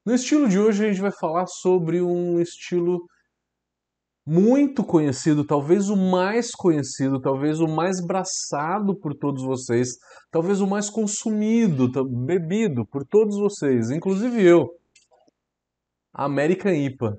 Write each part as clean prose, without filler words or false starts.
No estilo de hoje, a gente vai falar sobre um estilo muito conhecido, talvez o mais conhecido, talvez o mais braçado por todos vocês, talvez o mais consumido, bebido por todos vocês, inclusive eu, a American IPA.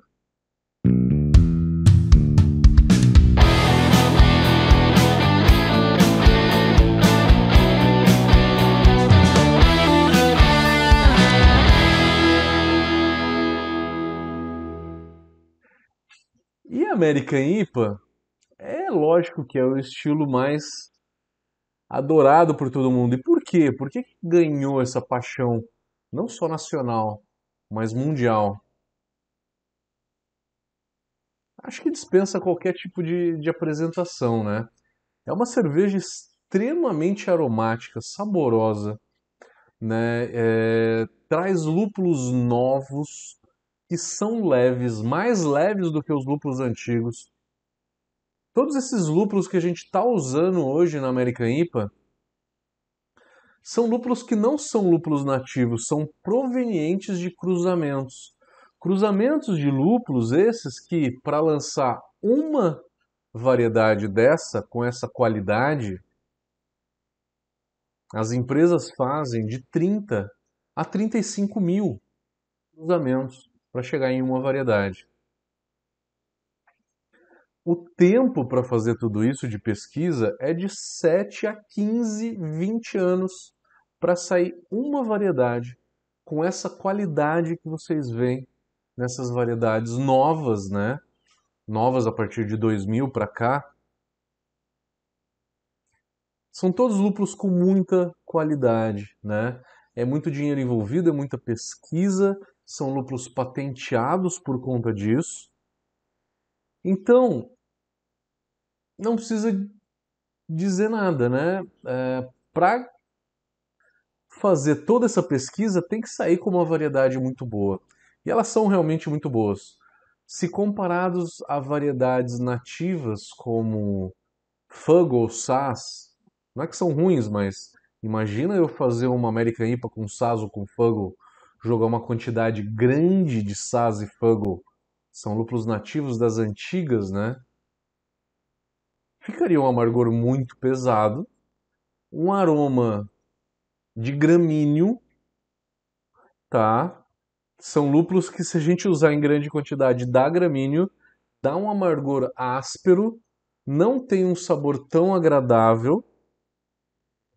E a American IPA é lógico que é o estilo mais adorado por todo mundo. E por quê? Por que que ganhou essa paixão, não só nacional, mas mundial? Acho que dispensa qualquer tipo de apresentação, né? É uma cerveja extremamente aromática, saborosa, né? Traz lúpulos novos que são leves, mais leves do que os lúpulos antigos. Todos esses lúpulos que a gente está usando hoje na American IPA são lúpulos que não são lúpulos nativos, são provenientes de cruzamentos. Cruzamentos de lúpulos esses que, para lançar uma variedade dessa, com essa qualidade, as empresas fazem de 30 a 35 mil cruzamentos para chegar em uma variedade. O tempo para fazer tudo isso de pesquisa é de 7 a 15, 20 anos para sair uma variedade com essa qualidade que vocês veem nessas variedades novas, né? Novas a partir de 2000 para cá. São todos lúpulos com muita qualidade, né? É muito dinheiro envolvido, é muita pesquisa, são lúpulos patenteados por conta disso. Então, não precisa dizer nada, né? Para fazer toda essa pesquisa, tem que sair com uma variedade muito boa. E elas são realmente muito boas. Se comparados a variedades nativas como Fuggle ou Saaz, não é que são ruins, mas imagina eu fazer uma American IPA com Saaz ou com Fuggle, jogar uma quantidade grande de Saaz e Fuggle, são lúpulos nativos das antigas, né? Ficaria um amargor muito pesado, um aroma de gramíneo, tá? São lúpulos que, se a gente usar em grande quantidade, dá gramíneo, dá um amargor áspero, não tem um sabor tão agradável,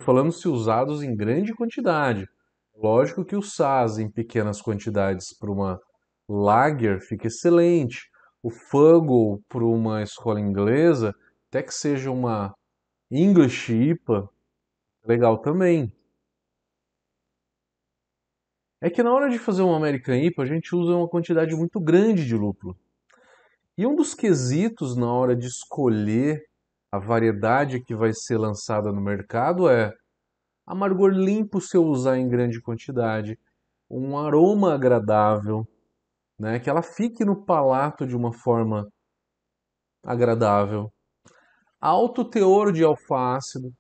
falando se usados em grande quantidade. Lógico que o Saaz em pequenas quantidades para uma Lager fica excelente. O Fuggle para uma escola inglesa, até que seja uma English IPA, legal também. É que na hora de fazer uma American IPA, a gente usa uma quantidade muito grande de lúpulo. E um dos quesitos na hora de escolher a variedade que vai ser lançada no mercado é amargor limpo se eu usar em grande quantidade, um aroma agradável, né, que ela fique no palato de uma forma agradável. Alto teor de alfácido.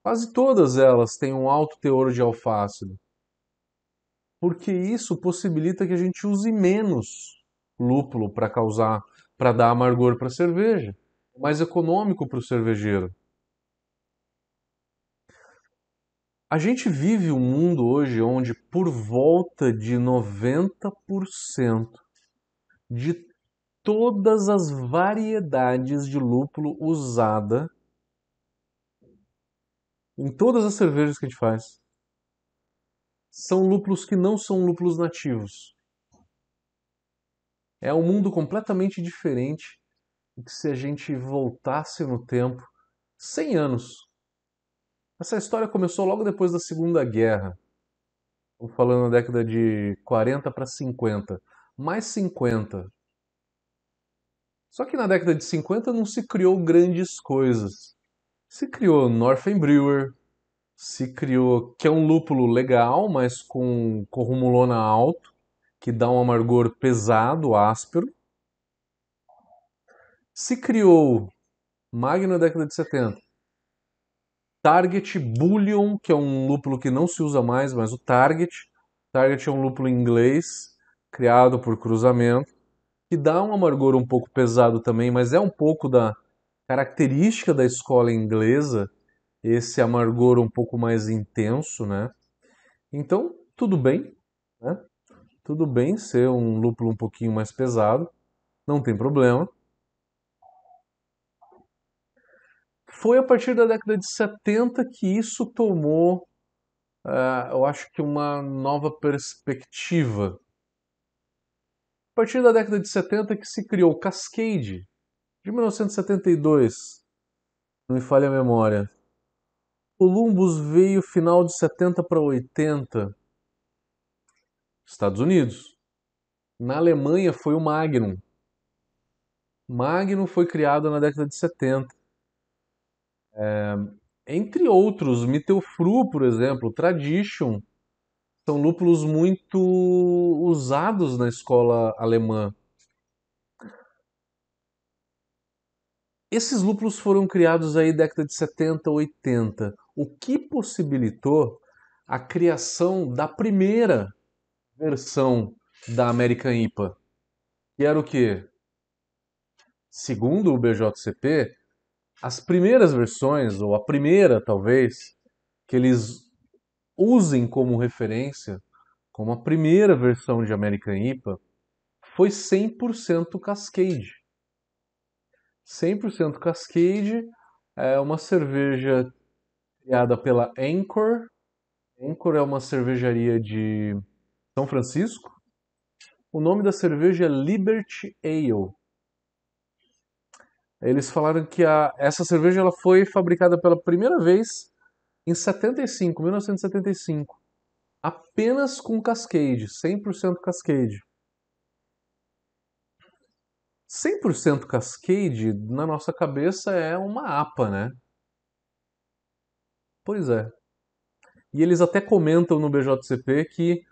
Quase todas elas têm um alto teor de alfácido, porque isso possibilita que a gente use menos lúpulo para dar amargor para a cerveja. É mais econômico para o cervejeiro. A gente vive um mundo hoje onde por volta de 90% de todas as variedades de lúpulo usada em todas as cervejas que a gente faz são lúpulos que não são lúpulos nativos. É um mundo completamente diferente do que se a gente voltasse no tempo 100 anos. Essa história começou logo depois da Segunda Guerra. Estamos falando na década de 40 para 50. Mais 50. Só que na década de 50 não se criou grandes coisas. Se criou Northern Brewer, se criou, que é um lúpulo legal, mas com corrumulona alto, que dá um amargor pesado, áspero. Se criou Magno na década de 70. Target Bullion, que é um lúpulo que não se usa mais, mas o Target. Target é um lúpulo inglês, criado por cruzamento, que dá um amargor um pouco pesado também, mas é um pouco da característica da escola inglesa, esse amargor um pouco mais intenso, né? Então, tudo bem, né? Tudo bem ser um lúpulo um pouquinho mais pesado, não tem problema. Foi a partir da década de 70 que isso tomou, eu acho que uma nova perspectiva. A partir da década de 70 que se criou o Cascade, de 1972, não me falha a memória. Columbus veio final de 70 para 80, Estados Unidos. Na Alemanha foi o Magnum. Magnum foi criado na década de 70. Entre outros, Mittelfru, por exemplo, Tradition, são lúpulos muito usados na escola alemã. Esses lúpulos foram criados aí década de 70, 80, o que possibilitou a criação da primeira versão da American IPA, que era o quê? Segundo o BJCP, as primeiras versões, ou a primeira talvez, que eles usem como referência, como a primeira versão de American IPA, foi 100% Cascade. 100% Cascade é uma cerveja criada pela Anchor. Anchor é uma cervejaria de São Francisco. O nome da cerveja é Liberty Ale. Eles falaram que essa cerveja ela foi fabricada pela primeira vez em 75, 1975. Apenas com Cascade, 100% Cascade. 100% Cascade, na nossa cabeça, é uma APA, né? Pois é. E eles até comentam no BJCP que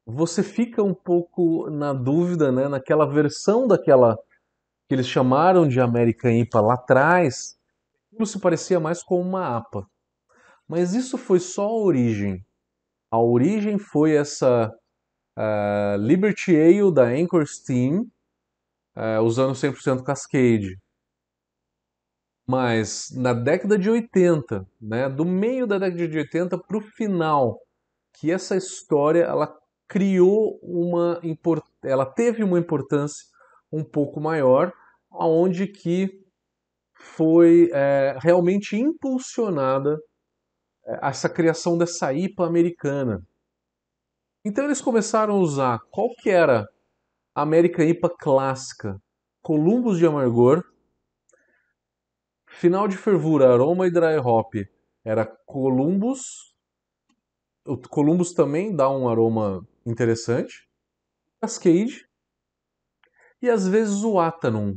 você fica um pouco na dúvida, né? Naquela versão daquela que eles chamaram de American IPA lá atrás, aquilo se parecia mais com uma APA. Mas isso foi só a origem. A origem foi essa Liberty Ale da Anchor Steam, usando 100% Cascade. Mas na década de 80, né, do meio da década de 80 para o final, que essa história ela criou ela teve uma importância um pouco maior, aonde que foi realmente impulsionada essa criação dessa IPA americana. Então eles começaram a usar qual que era a American IPA clássica, Columbus de amargor, final de fervura, aroma e dry hop era Columbus. O Columbus também dá um aroma interessante. Cascade e às vezes o Athanum.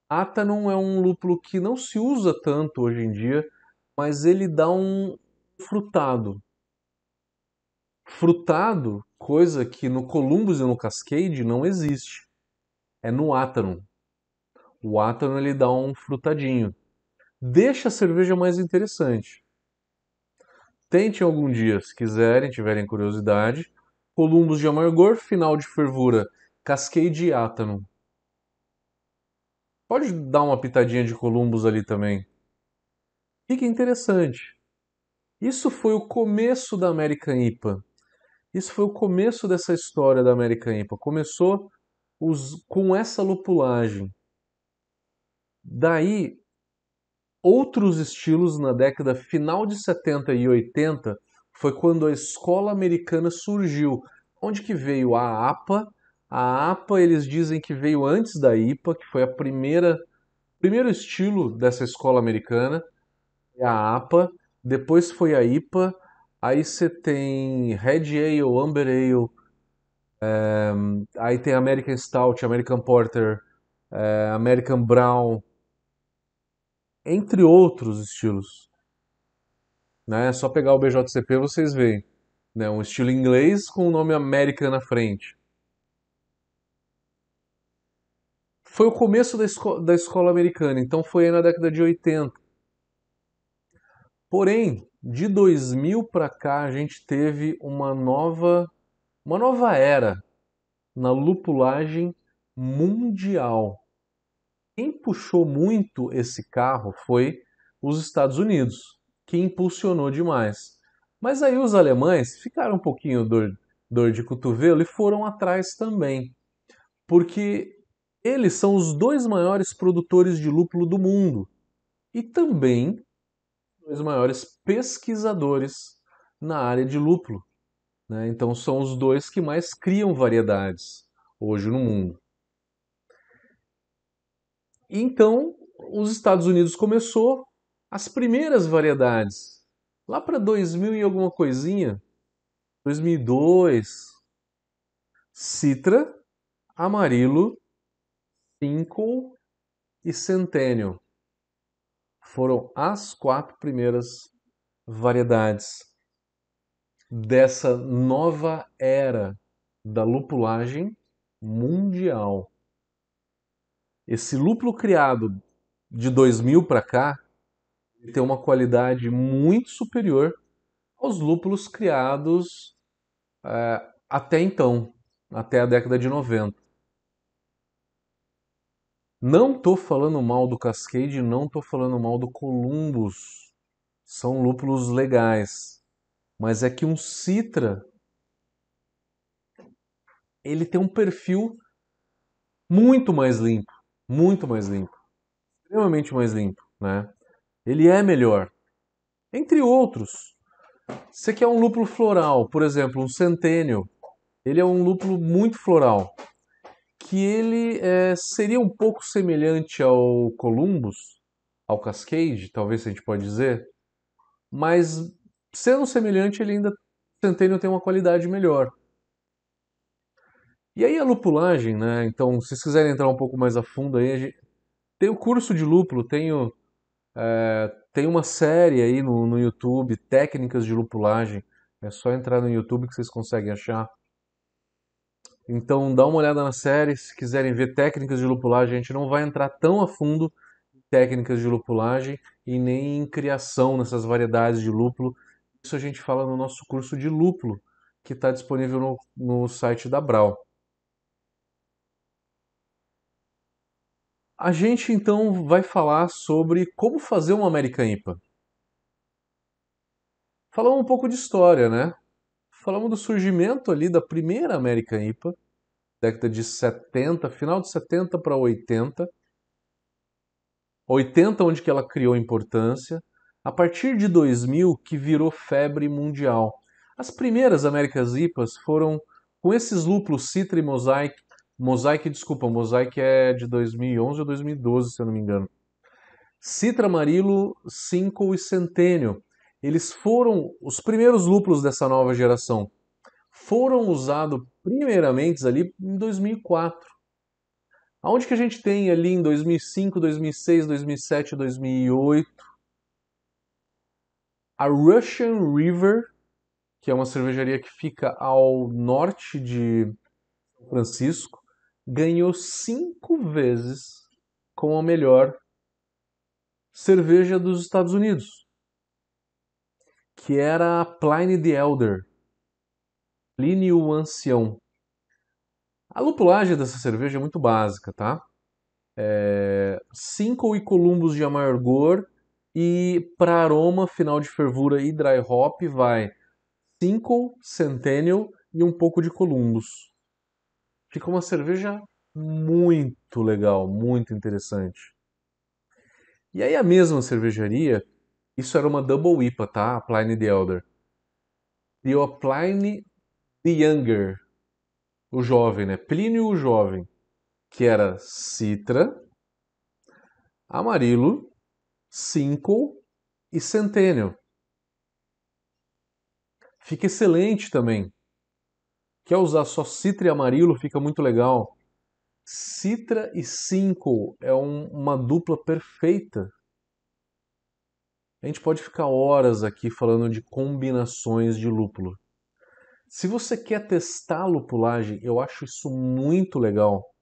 Athanum é um lúpulo que não se usa tanto hoje em dia, mas ele dá um frutado. Frutado, coisa que no Columbus e no Cascade não existe. É no Athanum. O Athanum ele dá um frutadinho. Deixa a cerveja mais interessante. Tentem algum dia, se quiserem, tiverem curiosidade. Columbus de amargor, final de fervura, Cascade e Athanum. Pode dar uma pitadinha de Columbus ali também. Fica interessante. Isso foi o começo da American IPA. Isso foi o começo dessa história da American IPA. Começou com essa lupulagem. Daí, outros estilos na década final de 70 e 80 foi quando a escola americana surgiu. Onde que veio a APA? A APA eles dizem que veio antes da IPA, que foi primeiro estilo dessa escola americana, é a APA, depois foi a IPA, aí você tem Red Ale, Amber Ale, aí tem American Stout, American Porter, American Brown, entre outros estilos. Né? É só pegar o BJCP vocês veem. Né? Um estilo inglês com o nome American na frente. Foi o começo da escola americana, então foi aí na década de 80. Porém, de 2000 para cá a gente teve uma nova era. na lupulagem mundial. Quem puxou muito esse carro foi os Estados Unidos, que impulsionou demais. Mas aí os alemães ficaram um pouquinho dor de cotovelo e foram atrás também, porque eles são os dois maiores produtores de lúpulo do mundo e também os dois maiores pesquisadores na área de lúpulo, né? Então são os dois que mais criam variedades hoje no mundo. Então, os Estados Unidos começou as primeiras variedades, lá para 2000 e alguma coisinha, 2002, Citra, Amarillo, Cinco e Centennial. Foram as 4 primeiras variedades dessa nova era da lupulagem mundial. Esse lúpulo criado de 2000 para cá tem uma qualidade muito superior aos lúpulos criados até então, até a década de 90. Não estou falando mal do Cascade, não estou falando mal do Columbus. São lúpulos legais. Mas é que um Citra, ele tem um perfil muito mais limpo, extremamente mais limpo, né? Ele é melhor. Entre outros, você quer um lúpulo floral, por exemplo, um Centennial. Ele é um lúpulo muito floral, que ele seria um pouco semelhante ao Columbus, ao Cascade, talvez a gente pode dizer, mas sendo semelhante, ele ainda Centennial tem uma qualidade melhor. E aí a lupulagem, né? Então, se vocês quiserem entrar um pouco mais a fundo aí, tem o curso de lúpulo, tem uma série aí no YouTube, técnicas de lupulagem. É só entrar no YouTube que vocês conseguem achar. Então dá uma olhada na série, se quiserem ver técnicas de lupulagem, a gente não vai entrar tão a fundo em técnicas de lupulagem e nem em criação nessas variedades de lúpulo. Isso a gente fala no nosso curso de lúpulo, que está disponível no site da Brau. A gente então vai falar sobre como fazer uma American IPA. Falamos um pouco de história, né? Falamos do surgimento ali da primeira American IPA, década de 70, final de 70 para 80. 80 onde que ela criou importância. A partir de 2000 que virou febre mundial. As primeiras Americas IPAs foram com esses lúpulos Citra e Mosaic. Mosaic é de 2011 ou 2012, se eu não me engano. Citra, Amarillo, Simcoe e Centennial. Eles foram os primeiros lúpulos dessa nova geração. Foram usados primeiramente ali em 2004. Aonde que a gente tem ali em 2005, 2006, 2007, 2008? A Russian River, que é uma cervejaria que fica ao norte de São Francisco, ganhou 5 vezes com a melhor cerveja dos Estados Unidos, que era a Pliny the Elder, Plínio o Ancião. A lupulagem dessa cerveja é muito básica, tá? Simcoe e Columbus de amargor e para aroma, final de fervura e dry hop vai Simcoe, Centennial e um pouco de Columbus. Fica uma cerveja muito legal, muito interessante. E aí a mesma cervejaria, isso era uma Double IPA, tá? A Pliny the Elder. E a Pliny the Younger, o jovem, né? Plínio o jovem, que era Citra, Amarillo, Simcoe e Centennial. Fica excelente também. Quer usar só Citra e Amarillo, fica muito legal. Citra e Simcoe é uma dupla perfeita. A gente pode ficar horas aqui falando de combinações de lúpulo. Se você quer testar a lupulagem, eu acho isso muito legal.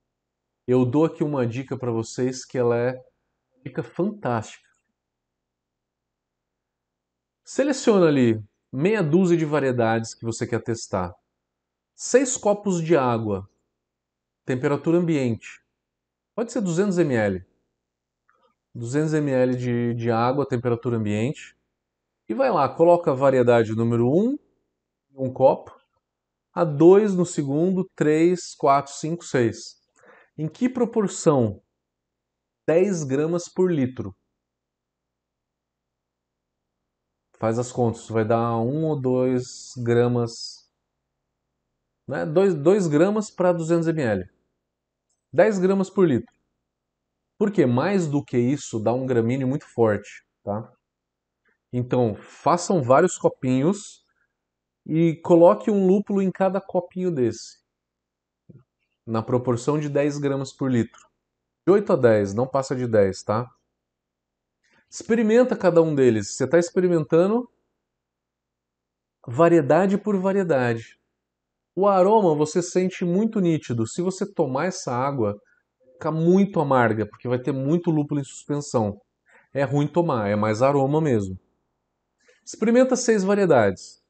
Eu dou aqui uma dica para vocês que ela é uma dica fantástica. Seleciona ali meia dúzia de variedades que você quer testar. 6 copos de água. temperatura ambiente. Pode ser 200 ml. 200 ml de água, temperatura ambiente. E vai lá, coloca a variedade número 1 em um copo, a 2 no segundo, 3, 4, 5, 6. Em que proporção? 10 gramas por litro. Faz as contas, vai dar 1 ou 2 gramas, né? 2 gramas para 200 ml. 10 gramas por litro. Por quê? Mais do que isso dá um gramíneo muito forte, tá? Então, façam vários copinhos e coloque um lúpulo em cada copinho desse, na proporção de 10 gramas por litro. De 8 a 10, não passa de 10, tá? Experimenta cada um deles. Você está experimentando variedade por variedade. O aroma você sente muito nítido. Se você tomar essa água, fica muito amarga, porque vai ter muito lúpulo em suspensão. É ruim tomar, é mais aroma mesmo. Experimenta 6 variedades.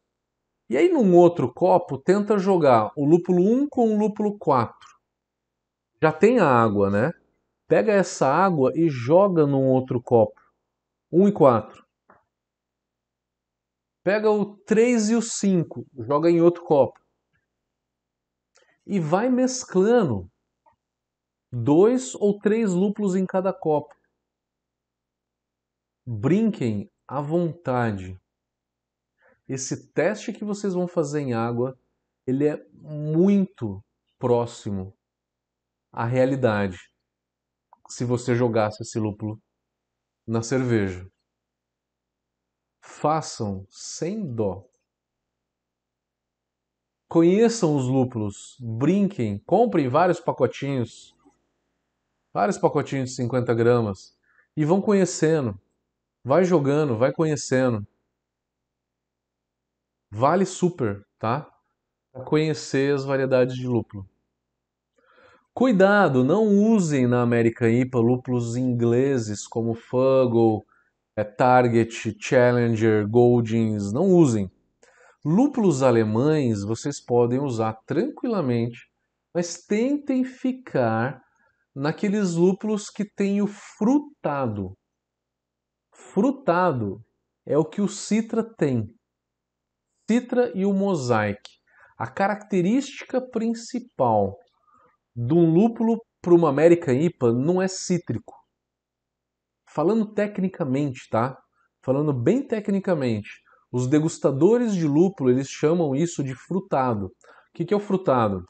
E aí, num outro copo, tenta jogar o lúpulo 1 com o lúpulo 4. Já tem a água, né? Pega essa água e joga num outro copo. 1 e 4. Pega o 3 e o 5, joga em outro copo. E vai mesclando 2 ou 3 lúpulos em cada copo. Brinquem à vontade. Esse teste que vocês vão fazer em água, ele é muito próximo à realidade. Se você jogasse esse lúpulo na cerveja. Façam sem dó. Conheçam os lúpulos, brinquem, comprem vários pacotinhos de 50 gramas e vão conhecendo. Vai jogando, vai conhecendo. Vale super, tá? Para conhecer as variedades de lúpulo. Cuidado, não usem na American IPA lúpulos ingleses como Fuggle, Target, Challenger, Goldings, não usem. Lúpulos alemães vocês podem usar tranquilamente, mas tentem ficar naqueles lúpulos que têm o frutado. Frutado é o que o Citra tem. Citra e o Mosaic. A característica principal de um lúpulo para uma American IPA não é cítrico. Falando tecnicamente, tá? Falando bem tecnicamente, os degustadores de lúpulo, eles chamam isso de frutado. O que é o frutado?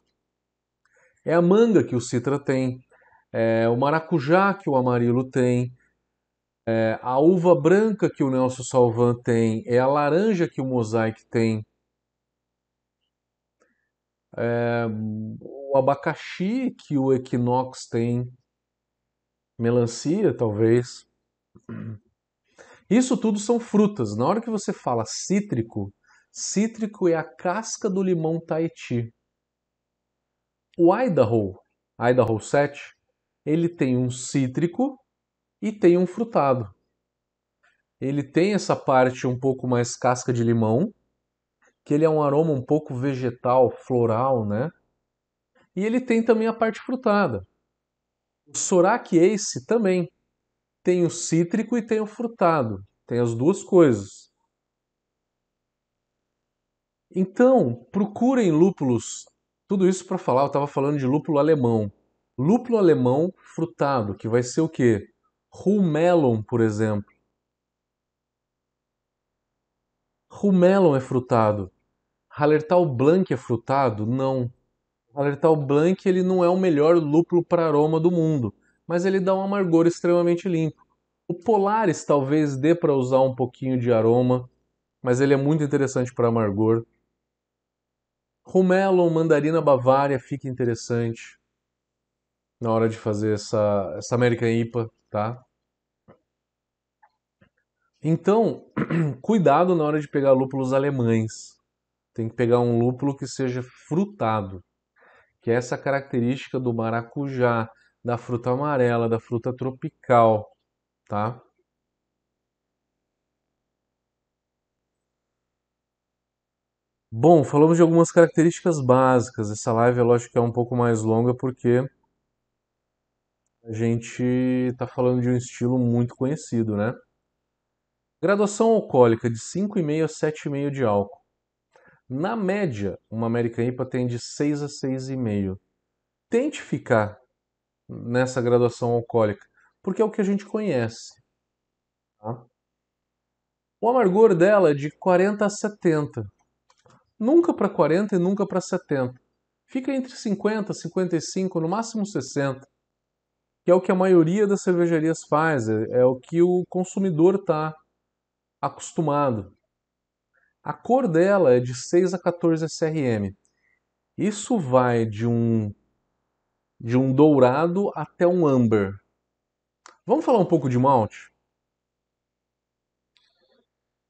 É a manga que o Citra tem, é o maracujá que o Amarillo tem, é a uva branca que o Nelson Sauvin tem, é a laranja que o Mosaic tem, é o abacaxi que o Equinox tem, melancia talvez. Isso tudo são frutas. Na hora que você fala cítrico, cítrico é a casca do limão Tahiti. O Idaho 7, ele tem um cítrico e tem um frutado. Ele tem essa parte um pouco mais casca de limão, que ele é um aroma um pouco vegetal, floral, né? E ele tem também a parte frutada. O Sorachi Ace também tem o cítrico e tem o frutado. Tem as duas coisas. Então, procurem lúpulos. Tudo isso para falar, eu estava falando de lúpulo alemão. Lúpulo alemão frutado, que vai ser o quê? Rumelon, por exemplo. Rumelon é frutado. Hallertau Blanc é frutado? Não. O Hallertau Blanc ele não é o melhor lúpulo para aroma do mundo, mas ele dá um amargor extremamente limpo. O Polaris talvez dê para usar um pouquinho de aroma, mas ele é muito interessante para amargor. Rumelon, mandarina Bavária fica interessante na hora de fazer essa American IPA, tá? Então, cuidado na hora de pegar lúpulos alemães. Tem que pegar um lúpulo que seja frutado, que é essa característica do maracujá, da fruta amarela, da fruta tropical, tá? Bom, falamos de algumas características básicas. Essa live, é lógico que é um pouco mais longa porque a gente está falando de um estilo muito conhecido, né? Graduação alcoólica de 5,5 a 7,5 de álcool. Na média, uma American IPA tem de 6 a 6,5. Tente ficar nessa graduação alcoólica, porque é o que a gente conhece. Tá? O amargor dela é de 40 a 70. Nunca para 40 e nunca para 70. Fica entre 50, 55, no máximo 60, que é o que a maioria das cervejarias faz, é o que o consumidor está acostumado. A cor dela é de 6 a 14 SRM. Isso vai de um dourado até um amber. Vamos falar um pouco de malte?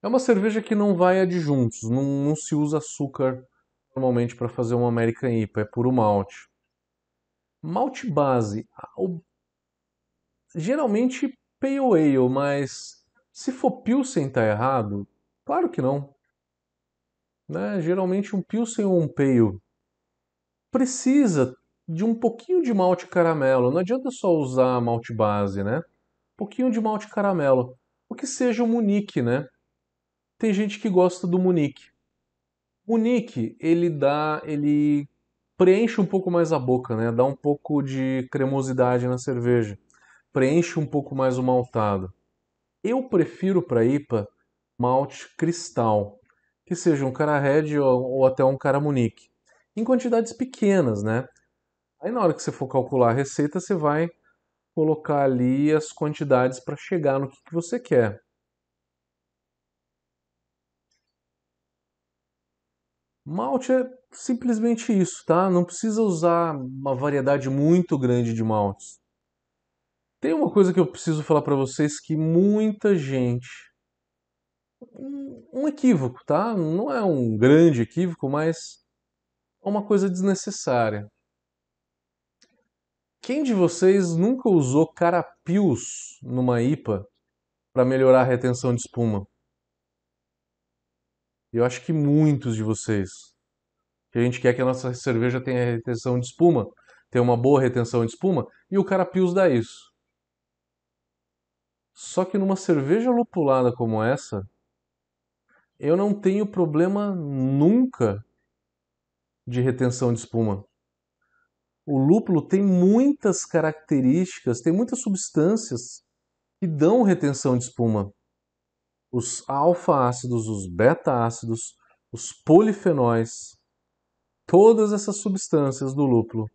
É uma cerveja que não vai adjuntos, não se usa açúcar normalmente para fazer uma American IPA, é puro malte. Malte base, geralmente Pale Ale, mas se for Pilsen tá errado? Claro que não. Né? Geralmente um Pilsen ou um Pale precisa de um pouquinho de malte caramelo. Não adianta só usar malte base, né? Um pouquinho de malte caramelo. O que seja o Munique, né? Tem gente que gosta do Munique. Munique, ele preenche um pouco mais a boca, né? Dá um pouco de cremosidade na cerveja. Preenche um pouco mais o maltado. Eu prefiro para IPA malte cristal, que seja um cara Red ou até um cara Munique, em quantidades pequenas, né? Aí na hora que você for calcular a receita, você vai colocar ali as quantidades para chegar no que você quer. Malte é simplesmente isso, tá? Não precisa usar uma variedade muito grande de maltes. Tem uma coisa que eu preciso falar para vocês que muita gente, um equívoco, tá? Não é um grande equívoco, mas é uma coisa desnecessária. Quem de vocês nunca usou carapios numa IPA para melhorar a retenção de espuma? Eu acho que muitos de vocês. Que a gente quer que a nossa cerveja tenha retenção de espuma, tenha uma boa retenção de espuma, e o carapios dá isso. Só que numa cerveja lupulada como essa, eu não tenho problema nunca de retenção de espuma. O lúpulo tem muitas características, tem muitas substâncias que dão retenção de espuma. Os alfa-ácidos, os beta-ácidos, os polifenóis, todas essas substâncias do lúpulo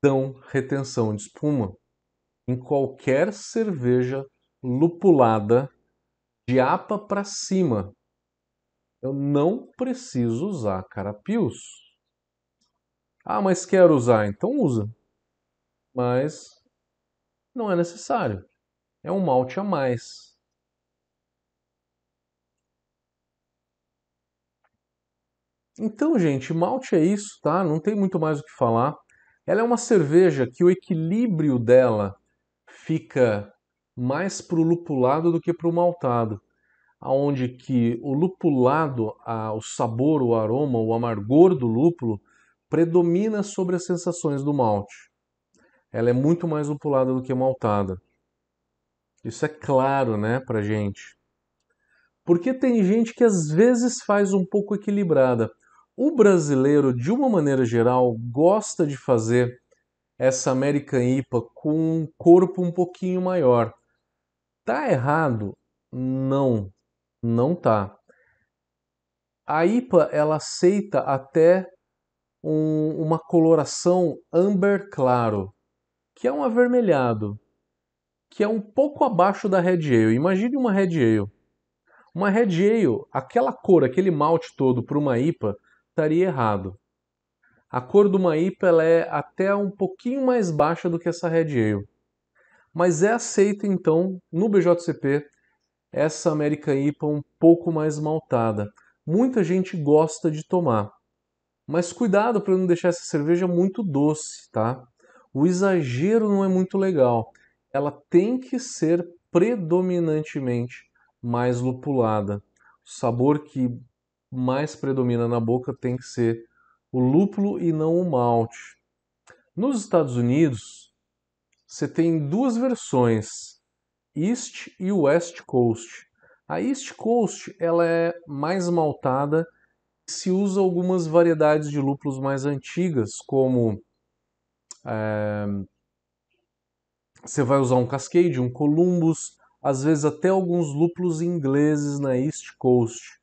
dão retenção de espuma. Em qualquer cerveja lupulada de APA para cima, eu não preciso usar carapios. Ah, mas quero usar, então usa. Mas não é necessário. É um malte a mais. Então, gente, malte é isso, tá? Não tem muito mais o que falar. Ela é uma cerveja que o equilíbrio dela fica mais pro lupulado do que pro maltado, aonde que o lupulado, o sabor, o aroma, o amargor do lúpulo predomina sobre as sensações do malte. Ela é muito mais lupulada do que maltada. Isso é claro, né, pra gente. Porque tem gente que às vezes faz um pouco equilibrada. O brasileiro, de uma maneira geral, gosta de fazer essa American IPA com um corpo um pouquinho maior. Tá errado? Não, não tá. A IPA ela aceita até uma coloração amber claro, que é um avermelhado, que é um pouco abaixo da Red Ale. Imagine uma Red Ale. Uma Red Ale, aquela cor, aquele malte todo para uma IPA, estaria errado. A cor de uma IPA ela é até um pouquinho mais baixa do que essa Red Ale. Mas é aceita então no BJCP essa American IPA um pouco mais maltada. Muita gente gosta de tomar. Mas cuidado para não deixar essa cerveja muito doce, tá? O exagero não é muito legal. Ela tem que ser predominantemente mais lupulada. O sabor que mais predomina na boca tem que ser o lúpulo e não o malte. Nos Estados Unidos, você tem duas versões, East e West Coast. A East Coast ela é mais maltada, se usa algumas variedades de lúpulos mais antigas, como você vai usar um Cascade, um Columbus, às vezes até alguns lúpulos ingleses na East Coast.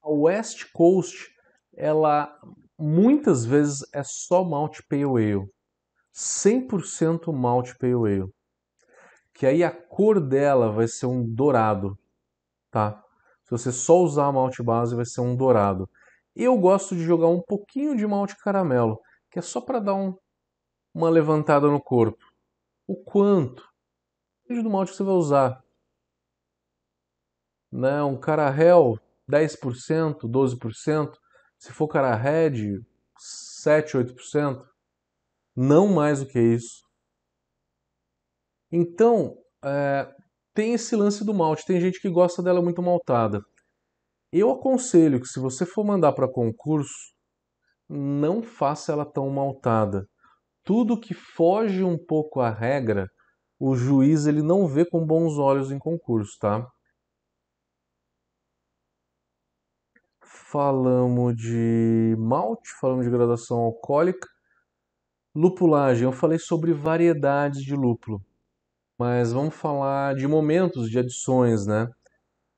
A West Coast, ela muitas vezes é só Malt Pale Ale, 100% Malt Pale Ale, que aí a cor dela vai ser um dourado, tá? Se você só usar a malte base, vai ser um dourado. Eu gosto de jogar um pouquinho de malte caramelo, que é só para dar uma levantada no corpo. O quanto? Depende do malte que você vai usar. Né? Um Carahel, 10%, 12%. Se for Cara Red, 7, 8%. Não mais do que isso. Então, tem esse lance do malte. Tem gente que gosta dela muito maltada. Eu aconselho que se você for mandar para concurso, não faça ela tão maltada. Tudo que foge um pouco à regra, o juiz ele não vê com bons olhos em concurso, tá? Falamos de malte, falamos de graduação alcoólica. Lupulagem, eu falei sobre variedades de lúpulo, mas vamos falar de momentos de adições, né?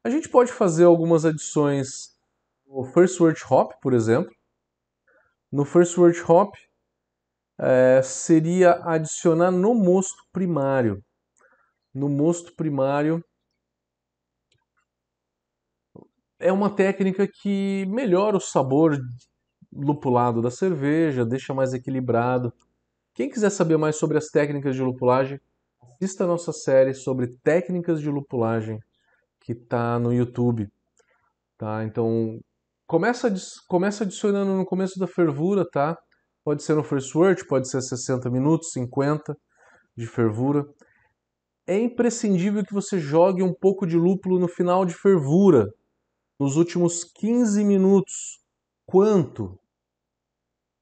A gente pode fazer algumas adições no First Wort Hop, por exemplo. No First Wort Hop, seria adicionar no mosto primário. No mosto primário é uma técnica que melhora o sabor lupulado da cerveja, deixa mais equilibrado. Quem quiser saber mais sobre as técnicas de lupulagem, assista a nossa série sobre técnicas de lupulagem que está no YouTube, tá? Então, começa adicionando no começo da fervura, tá? Pode ser no first wort, pode ser 60 minutos, 50 de fervura. É imprescindível que você jogue um pouco de lúpulo no final de fervura, nos últimos 15 minutos. Quanto?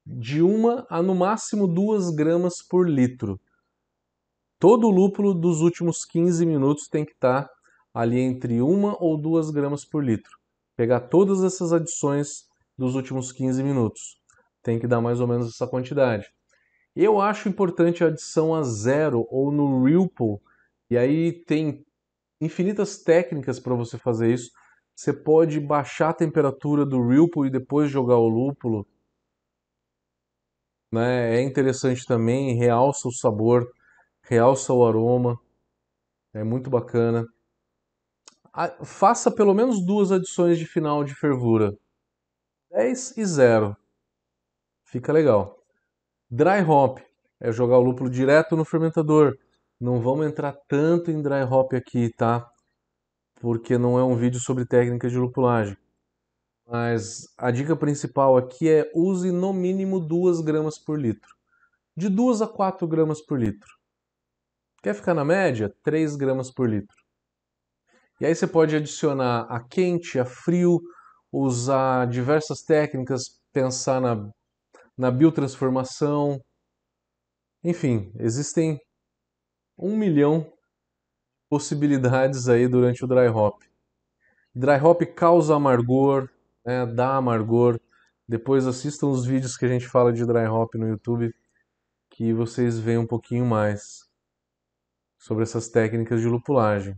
De 1 a no máximo 2 gramas por litro. Todo o lúpulo dos últimos 15 minutos tem que estar ali entre 1 ou 2 gramas por litro. Pegar todas essas adições dos últimos 15 minutos. Tem que dar mais ou menos essa quantidade. Eu acho importante a adição a zero ou no Ripple. E aí tem infinitas técnicas para você fazer isso. Você pode baixar a temperatura do Ripple e depois jogar o lúpulo. Né? É interessante também, realça o sabor, realça o aroma. É muito bacana. Faça pelo menos 2 adições de final de fervura. 10 e 0. Fica legal. Dry hop é jogar o lúpulo direto no fermentador. Não vamos entrar tanto em dry hop aqui, tá? Porque não é um vídeo sobre técnicas de lupulagem. Mas a dica principal aqui é use no mínimo 2 gramas por litro. De 2 a 4 gramas por litro. Quer ficar na média? 3 gramas por litro. E aí você pode adicionar a quente, a frio, usar diversas técnicas, pensar na biotransformação. Enfim, existem 1 milhão de possibilidades aí durante o dry hop. Dry hop causa amargor, né, dá amargor. Depois assistam os vídeos que a gente fala de dry hop no YouTube, que vocês veem um pouquinho mais sobre essas técnicas de lupulagem.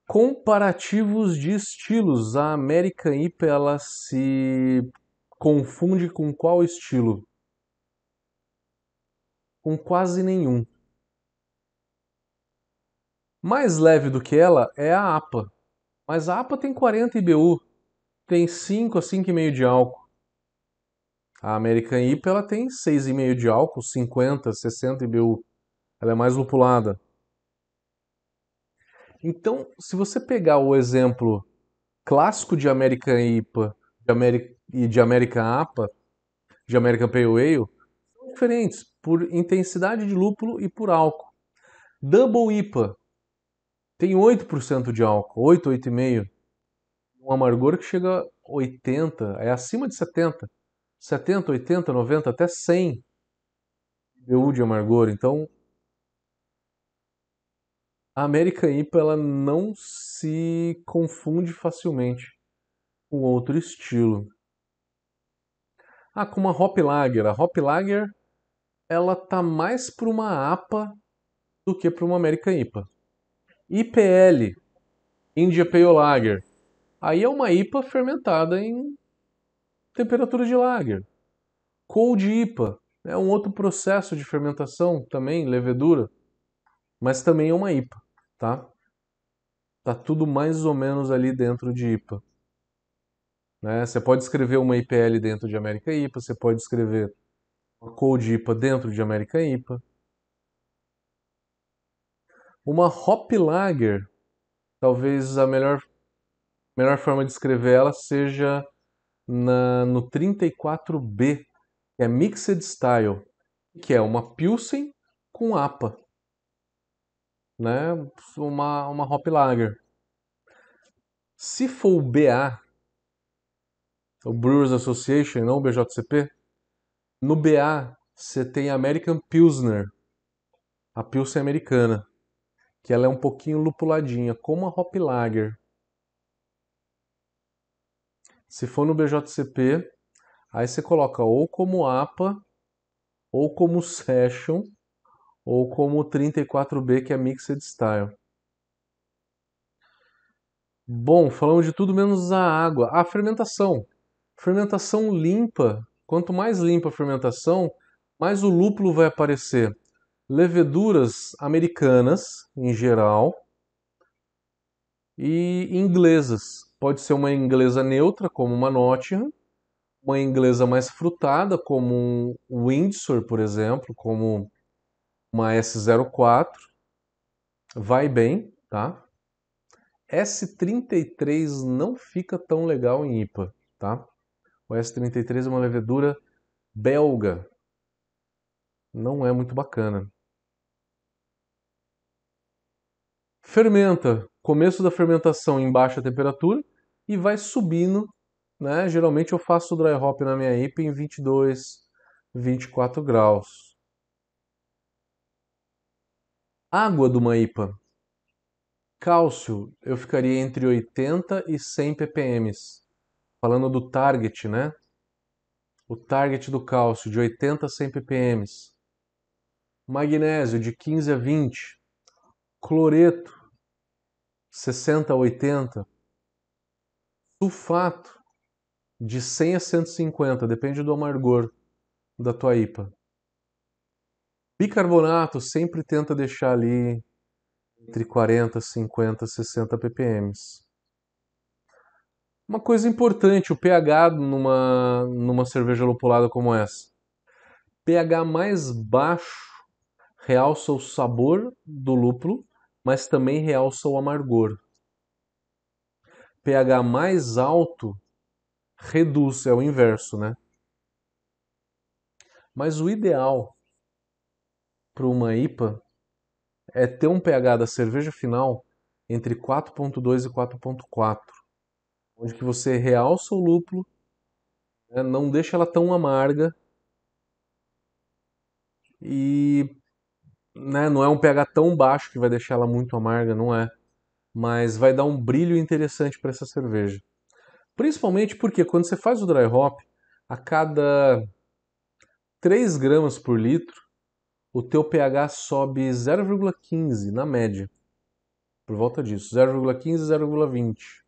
Comparativos de estilos. A American IPA ela se confunde com qual estilo? Com quase nenhum. Mais leve do que ela é a APA. Mas a APA tem 40 IBU, tem 5 a 5,5 de álcool. A American IPA ela tem 6,5 de álcool, 50, 60 IBU. Ela é mais lupulada. Então, se você pegar o exemplo clássico de American IPA e de American APA, de American Pale Ale, são diferentes por intensidade de lúpulo e por álcool. Double IPA tem 8% de álcool, 8, 8,5%. Um amargor que chega a 80, é acima de 70. 70, 80, 90, até 100 IBU de amargor. Então, a American IPA ela não se confunde facilmente com outro estilo. Ah, com uma Hop Lager. A Hop Lager ela tá mais para uma APA do que para uma American IPA. IPL, India Pale Lager. Aí é uma IPA fermentada em temperatura de lager. Cold IPA é um outro processo de fermentação também, levedura, mas também é uma IPA, tá? Tá tudo mais ou menos ali dentro de IPA. Né? Você pode escrever uma IPL dentro de American IPA, você pode escrever uma Cold IPA dentro de American IPA. Uma Hop Lager, talvez a melhor forma de escrever ela seja no 34B, que é Mixed Style, que é uma Pilsen com APA, né? Uma Hop Lager. Se for o BA, o Brewers Association, não o BJCP, no BA você tem a American Pilsner, a Pilsen americana, que ela é um pouquinho lupuladinha, como a Hop Lager. Se for no BJCP, aí você coloca ou como APA, ou como Session, ou como 34B, que é Mixed Style. Bom, falamos de tudo menos a água. A fermentação. Fermentação limpa. Quanto mais limpa a fermentação, mais o lúpulo vai aparecer. Leveduras americanas, em geral, e inglesas. Pode ser uma inglesa neutra, como uma Nottingham, uma inglesa mais frutada, como um Windsor, por exemplo, como uma S04. Vai bem, tá? S33 não fica tão legal em IPA, tá? O S33 é uma levedura belga. Não é muito bacana. Fermenta. Começo da fermentação em baixa temperatura e vai subindo, né? Geralmente eu faço dry hop na minha IPA em 22, 24 graus. Água de uma IPA. Cálcio, eu ficaria entre 80 e 100 ppm. Falando do target, né? O target do cálcio de 80 a 100 ppm. Magnésio de 15 a 20. Cloreto 60 a 80. Sulfato de 100 a 150, depende do amargor da tua IPA. Bicarbonato sempre tenta deixar ali entre 40, 50, 60 ppm. Uma coisa importante, o pH numa cerveja lupulada como essa. pH mais baixo realça o sabor do lúpulo, mas também realça o amargor. pH mais alto reduz, é o inverso, né? Mas o ideal para uma IPA é ter um pH da cerveja final entre 4,2 e 4,4, onde que você realça o lúpulo, né, não deixa ela tão amarga e, né, não é um pH tão baixo que vai deixar ela muito amarga, não é. Mas vai dar um brilho interessante para essa cerveja. Principalmente porque quando você faz o dry hop, a cada 3 gramas por litro, o teu pH sobe 0,15 na média. Por volta disso, 0,15, 0,20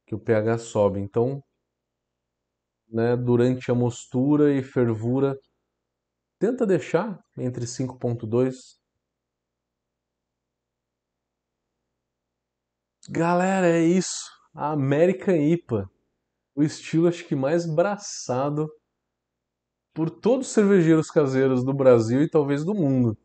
que o pH sobe. Então, né, durante a mostura e fervura, tenta deixar entre 5,2. Galera, é isso. A American IPA, o estilo acho que mais braçado por todos os cervejeiros caseiros do Brasil e talvez do mundo.